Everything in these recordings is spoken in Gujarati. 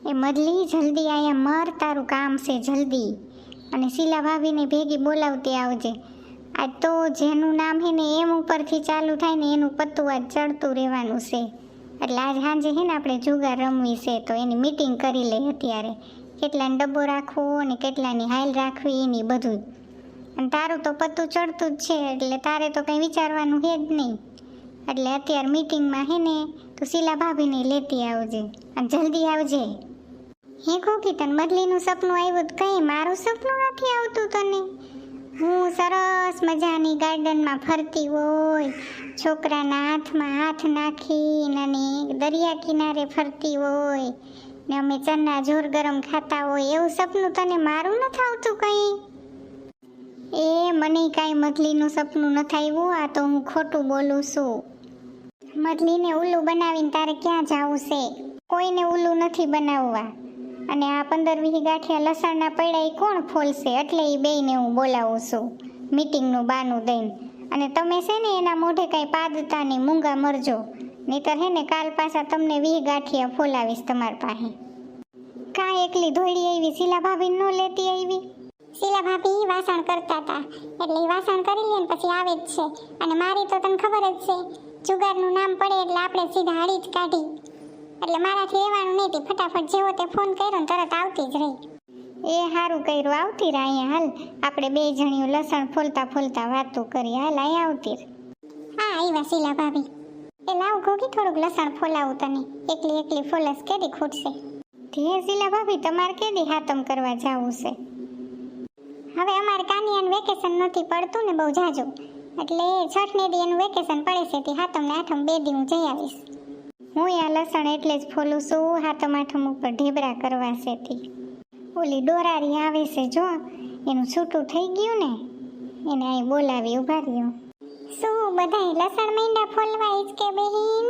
એ મદલી જલ્દી અહીંયા મર, તારું કામ છે જલ્દી. અને શીલા ભાભીને ભેગી બોલાવતી આવજે. આજ તો જેનું નામ હે ને એમ ઉપરથી ચાલુ થાય ને એનું પત્તું આજ ચડતું રહેવાનું છે. એટલે આજ સાંજે હે ને આપણે જુગાર રમવી છે, તો એની મીટિંગ કરી લઈ અત્યારે. કેટલાને ડબ્બો રાખવો અને કેટલાની હાઈલ રાખવી એની બધું. અને તારું તો પત્તું ચડતું જ છે એટલે તારે તો કંઈ વિચારવાનું છે જ નહીં. એટલે અત્યારે મીટિંગમાં હે ને તો શીલા ભાભીને લેતી આવજે અને જલ્દી આવજે. હે ખોખી, તને મદલીનું સપનું આવ્યું તો કંઈ મારું સપનું નથી આવતું તને? હું સરસ મજાની ગાર્ડનમાં ફરતી હોય, છોકરાના હાથમાં હાથ નાખીને અને દરિયા કિનારે ફરતી હોય ને અમે ચના જોર ગરમ ખાતા હોય, એવું સપનું તને મારું નથી આવતું કંઈ? એ મને કાંઈ મદલીનું સપનું નથી આવ્યું, આ તો હું ખોટું બોલું છું. મદલીને ઉલ્લું બનાવીને તારે ક્યાં જવું છે? કોઈને ઉલ્લું નથી બનાવવા. અને આ 15-20 ગાંઠિયા લસણના પડ્યા એ કોણ ફોલશે? એટલે એ બેયને હું બોલાવું છું મીટિંગનું બાનું દઈને. અને તમે છે ને એના મોઢે કાંઈ પાદતા નહીં, મૂંગા મરજો, નહીંતર હે ને કાલ પાછા તમને 20 ગાંઠિયા ફોલાવીશ તમારી પાસે. કાં એકલી ધોળી આવી શીલા ભાભી ન લેતી આવી? શીલા ભાભી વાસણ કરતા હતા એટલે એ વાસણ કરી લે ને પછી આવે જ છે. અને મારી તો તને ખબર જ છે, જુગારનું નામ પડે એટલે આપણે સીધા હાડી જ કાઢી. એટલે મારાથી રહેવાનું નહીં, ફટાફટ જેવો તે ફોન કર્યો ને તરત આવતી જ રહી. એ સારું કર્યું, આવતી રહે અહીંયા. હાલ આપણે 2 જણીઓ લસણ ફોલતા ફોલતા વાતું કરી. હાલ અહીંયા આવતી રહે. હા આવ્યા શીલા ભાભી. એ લાવ ઘોઘી થોડુંક લસણ ફોલાવું તને. એકલી ફોલસ કેદી ખૂટશે? ધીરે શીલા ભાભી, તમારે કેદી હાતમ કરવા જવું છે? હવે અમારે કાનિયાનું વેકેશન નથી પડતું ને બહુ જાજુ, એટલે 6ને દી એનું વેકેશન પડે છે તે હાતમ ને આઠમ 2 દી હું જઈ આવીશ. હું આ લસણ એટલે જ ફોલું છું, હાતમ આઠમ ઉપર ઢેબરા કરવા છે તે. ઓલી ડોરારી આવે છે જો, એનું છૂટું થઈ ગયું ને, એને અહીં બોલાવી ઉભા રહ્યો. શું બધાય લસણ માંડ્યા ફોલવા જ કે બહેન?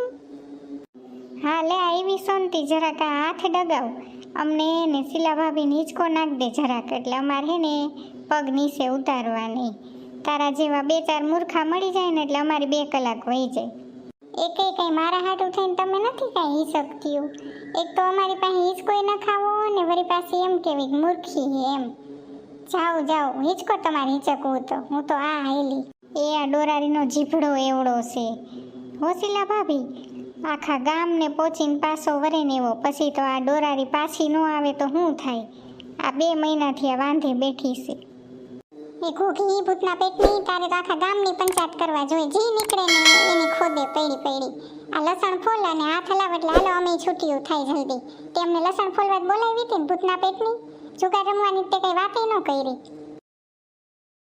હા લે આવી સોનતી, જરાક આ હાથ ડગાવ. અમને ને શીલા ભાભીને હિંચકો નાખ દે જરાક, એટલે અમારે હે ને પગ નીચે ઉતારવા નહીં. તારા જેવા 2-4 મૂર્ખા મળી જાય ને એટલે અમારી 2 કલાક વહી જાય. એકેય કંઈ મારા હાટું થઈને તમે નથી કાંઈ હિંચકતીઓ. એક તો અમારી પાસે હિંચકોય ન ખાવો ને વળી પાછી એમ કેવી મૂર્ખી એમ. જાઓ જાઓ, હિંચકો તમારે હિંચકવું તો હું તો આ હાલી. એ આ ડોરારીનો જીભડો એવડો છે હો શીલા ભાભી, આખા ગામને પોચીને પાછો વરે ને એવો. પછી તો આ ડોરારી પાછી ન આવે તો શું થાય? આ 2 મહિનાથી આ વાંધે બેઠી છે. એ ઘોઘી ભૂતના પેટની, તારે તો આખા ગામની પંચાયત કરવા જોઈએ. જે નીકળે ને એની ખોદે પડી. આ લસણ ફોલ અને હાથ હલાવ એટલે હાલો અમે છૂટીઓ થાય જલ્દી. તેમને લસણ ફોલવા જ બોલાવી હતી ને ભૂતના પેટની. જુગાર રમવાની તે કઈ વાતે ન કરી.